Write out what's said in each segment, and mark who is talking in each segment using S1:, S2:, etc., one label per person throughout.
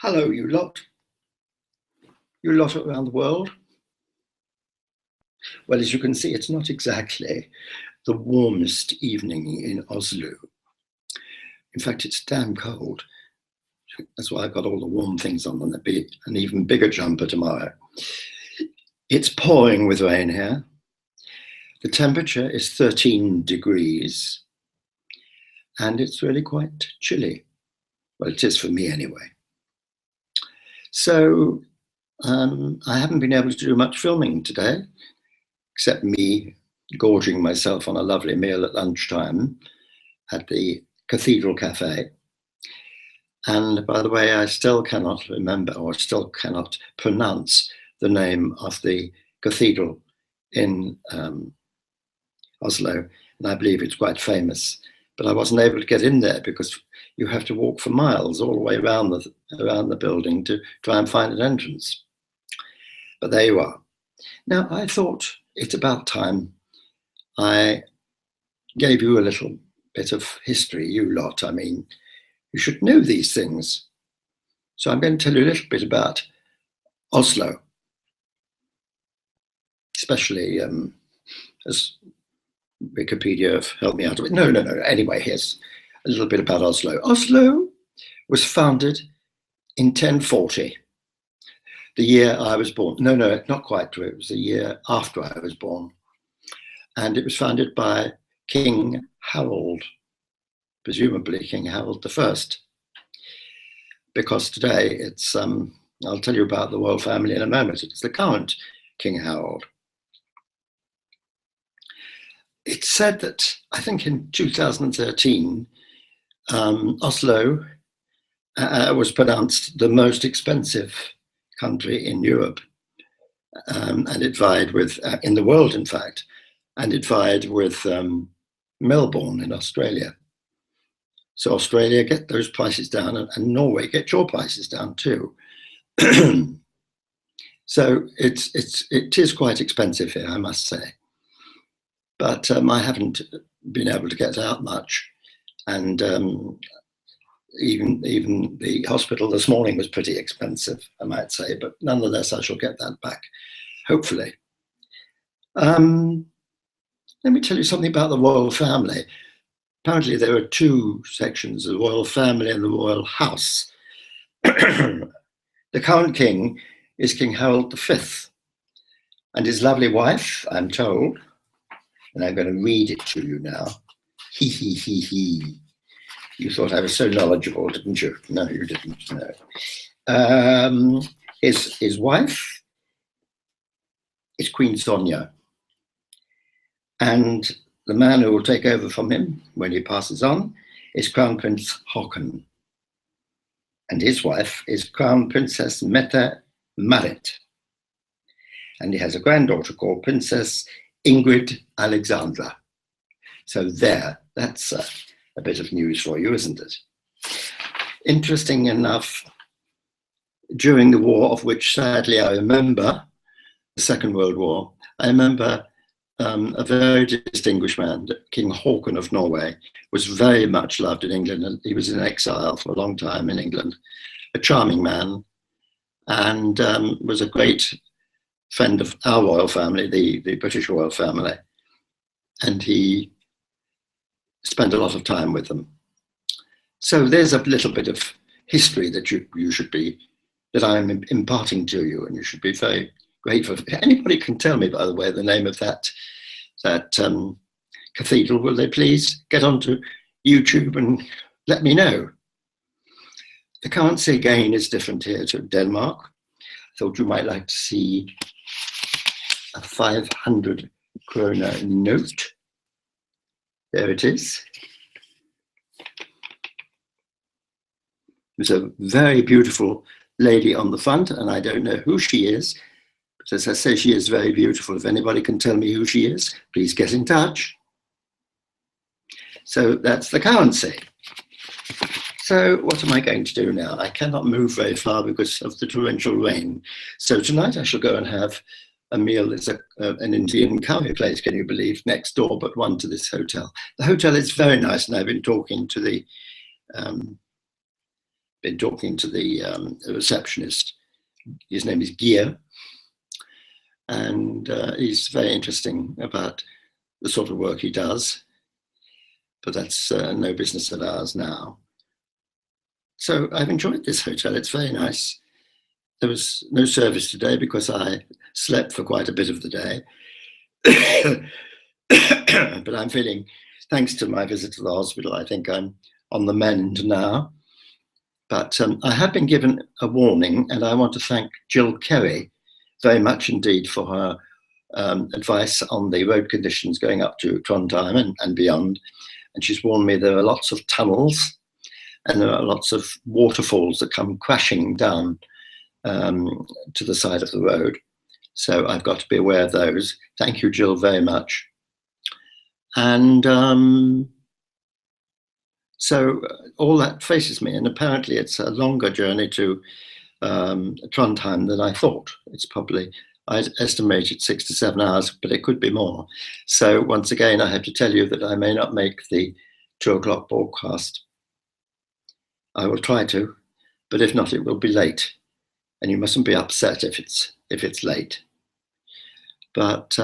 S1: Hello, you lot. You lot around the world. Well, as you can see, it's not exactly the warmest evening in Oslo. In fact, it's damn cold. That's why I've got all the warm things on and an even bigger jumper tomorrow. It's pouring with rain here. The temperature is 13 degrees and it's really quite chilly. Well, it is for me anyway. So I haven't been able to do much filming today, except me gorging myself on a lovely meal at lunchtime at the Cathedral Cafe. And by the way, I still cannot remember or still cannot pronounce the name of the cathedral in Oslo. And I believe it's quite famous, but I wasn't able to get in there because you have to walk for miles all the way around the building to try and find an entrance. But there you are. Now, I thought it's about time I gave you a little bit of history, you lot. I mean, you should know these things. So I'm going to tell you a little bit about Oslo, especially as Wikipedia have helped me out of it. No. Anyway, here's a little bit about Oslo. Oslo was founded in 1040, the year I was born. No, not quite true. It was the year after I was born. And it was founded by King Harold, presumably King Harold I. Because today it's, I'll tell you about the royal family in a moment. It's the current King Harold. It's said that, I think in 2013, Oslo was pronounced the most expensive country in Europe. And it vied with, in the world in fact, and it vied with Melbourne in Australia. So Australia, get those prices down, and Norway, get your prices down too. So it is quite expensive here, I must say. But I haven't been able to get out much. And even the hospital this morning was pretty expensive, I might say, but nonetheless, I shall get that back, hopefully. Let me tell you something about the royal family. Apparently there are two sections, the royal family and the royal house. The current king is King Harold V, and his lovely wife, I'm told, and I'm going to read it to you now. He. You thought I was so knowledgeable, didn't you? No, you didn't. No. His wife is Queen Sonja, and the man who will take over from him when he passes on is Crown Prince Haakon, and his wife is Crown Princess Mette-Marit, and he has a granddaughter called Princess Ingrid Alexandra. So there, that's a bit of news for you, isn't it? Interesting enough, during the war, of which sadly I remember, the Second World War, I remember a very distinguished man, King Haakon of Norway, was very much loved in England, and he was in exile for a long time in England, a charming man, and was a great friend of our royal family, the British royal family, and he spent a lot of time with them. So there's a little bit of history that you should be, that I'm imparting to you, and you should be very grateful. If anybody can tell me, by the way, the name of that cathedral, will they please get onto YouTube and let me know? The currency again is different here to Denmark. I thought you might like to see a 500 krona note. There it is. There's a very beautiful lady on the front, and I don't know who she is, but as I say, she is very beautiful. If anybody can tell me who she is, please get in touch. So that's the currency. So what am I going to do now? I cannot move very far because of the torrential rain. So tonight I shall go and have a meal. It's an Indian curry place, can you believe, next door, but one to this hotel. The hotel is very nice, and I've been talking to the been talking to the receptionist. His name is Gia, and he's very interesting about the sort of work he does, but that's no business of ours now. So I've enjoyed this hotel. It's very nice. There was no service today because I slept for quite a bit of the day. But I'm feeling, thanks to my visit to the hospital, I think I'm on the mend now. But I have been given a warning, and I want to thank Jill Kerry very much indeed for her advice on the road conditions going up to Trondheim and beyond. And she's warned me there are lots of tunnels and there are lots of waterfalls that come crashing down to the side of the road. So I've got to be aware of those. Thank you, Jill, very much. And so all that faces me, and apparently it's a longer journey to Trondheim than I thought. It's probably, I estimated 6 to 7 hours, but it could be more. So once again, I have to tell you that I may not make the 2 o'clock broadcast. I will try to, but if not, it will be late. And you mustn't be upset if it's late. But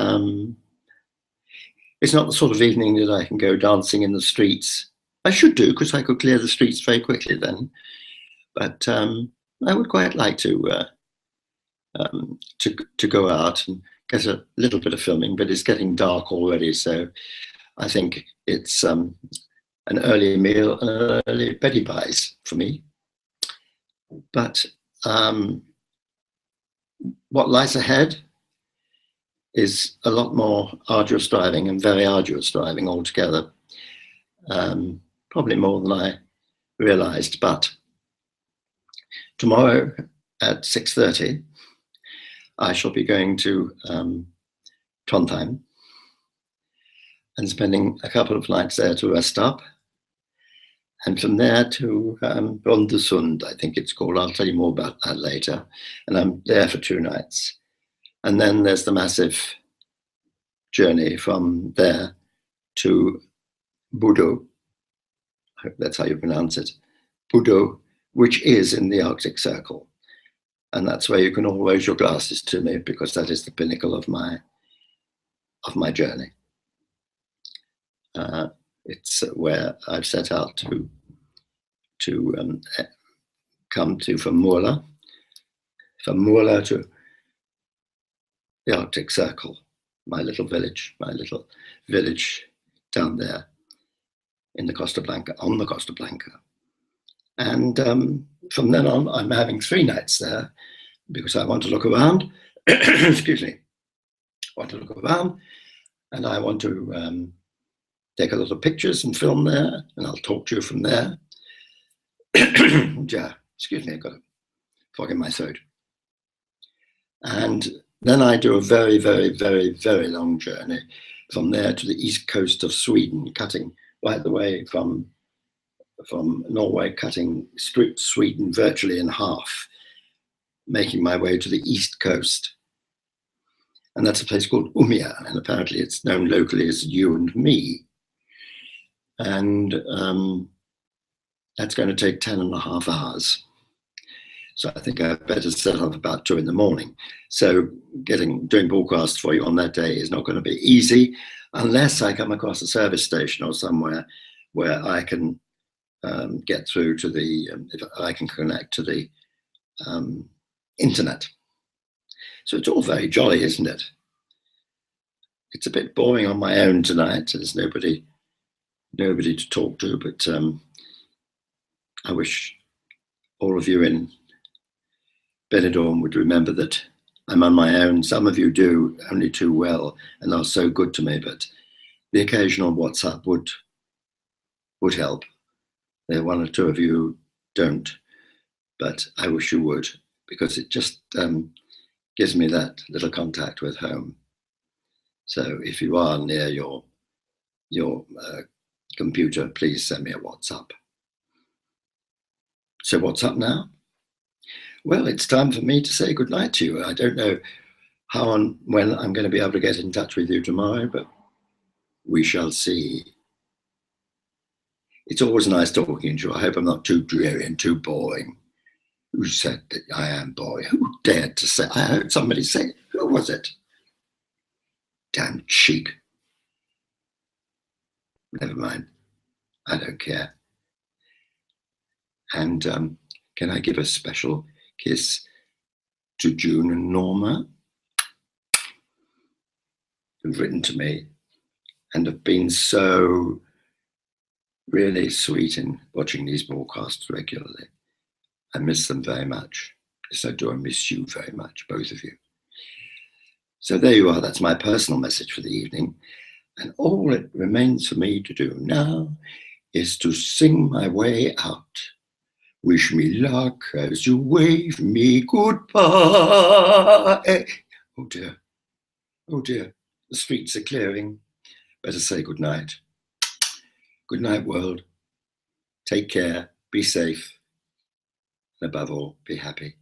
S1: it's not the sort of evening that I can go dancing in the streets. I should do, because I could clear the streets very quickly then. But I would quite like to go out and get a little bit of filming, but it's getting dark already, so I think it's an early meal and an early Betty buys for me. But what lies ahead is a lot more arduous driving, and very arduous driving altogether. Probably more than I realized, but tomorrow at 6:30, I shall be going to Trondheim and spending a couple of nights there to rest up. And from there to Brøndesund, I think it's called. I'll tell you more about that later. And I'm there for 2 nights. And then there's the massive journey from there to Bodø. I hope that's how you pronounce it. Bodø, which is in the Arctic Circle. And that's where you can all raise your glasses to me, because that is the pinnacle of my journey. It's where I've set out to come to from Møla to the Arctic Circle, my little village down there in the Costa Blanca, on the Costa Blanca. And from then on, I'm having 3 nights there because I want to look around. Excuse me. I want to look around, and I want to take a lot of pictures and film there, and I'll talk to you from there. Yeah, excuse me, I've got a fog in my throat. And then I do a very, very, very, very long journey from there to the east coast of Sweden, cutting right the way from Norway, cutting Sweden virtually in half, making my way to the east coast. And that's a place called Umeå, and apparently it's known locally as You and Me. And that's going to take 10.5 hours. So I think I better set up about 2 in the morning. So doing broadcasts for you on that day is not going to be easy, unless I come across a service station or somewhere where I can get through to if I can connect to the internet. So it's all very jolly, isn't it? It's a bit boring on my own tonight. There's nobody to talk to, but I wish all of you in Benidorm would remember that I'm on my own. Some of you do only too well and are so good to me, but the occasional WhatsApp would help. There are 1 or 2 of you who don't, but I wish you would, because it just gives me that little contact with home. So if you are near your computer, please send me a WhatsApp. So what's up now? Well, it's time for me to say goodnight to you. I don't know how and when I'm going to be able to get in touch with you tomorrow, but we shall see. It's always nice talking to you. I hope I'm not too dreary and too boring. Who said that I am boring? Who dared to say? I heard somebody say, who was it? Damn cheek. Never mind. I don't care. And can I give a special kiss to June and Norma, who've written to me and have been so really sweet in watching these broadcasts regularly. I miss them very much. Yes, I do. I miss you very much, both of you. So there you are. That's my personal message for the evening. And all it remains for me to do now is to sing my way out. Wish me luck as you wave me goodbye. Oh dear. Oh dear. The streets are clearing. Better say good night. Good night, world. Take care. Be safe. And above all, be happy.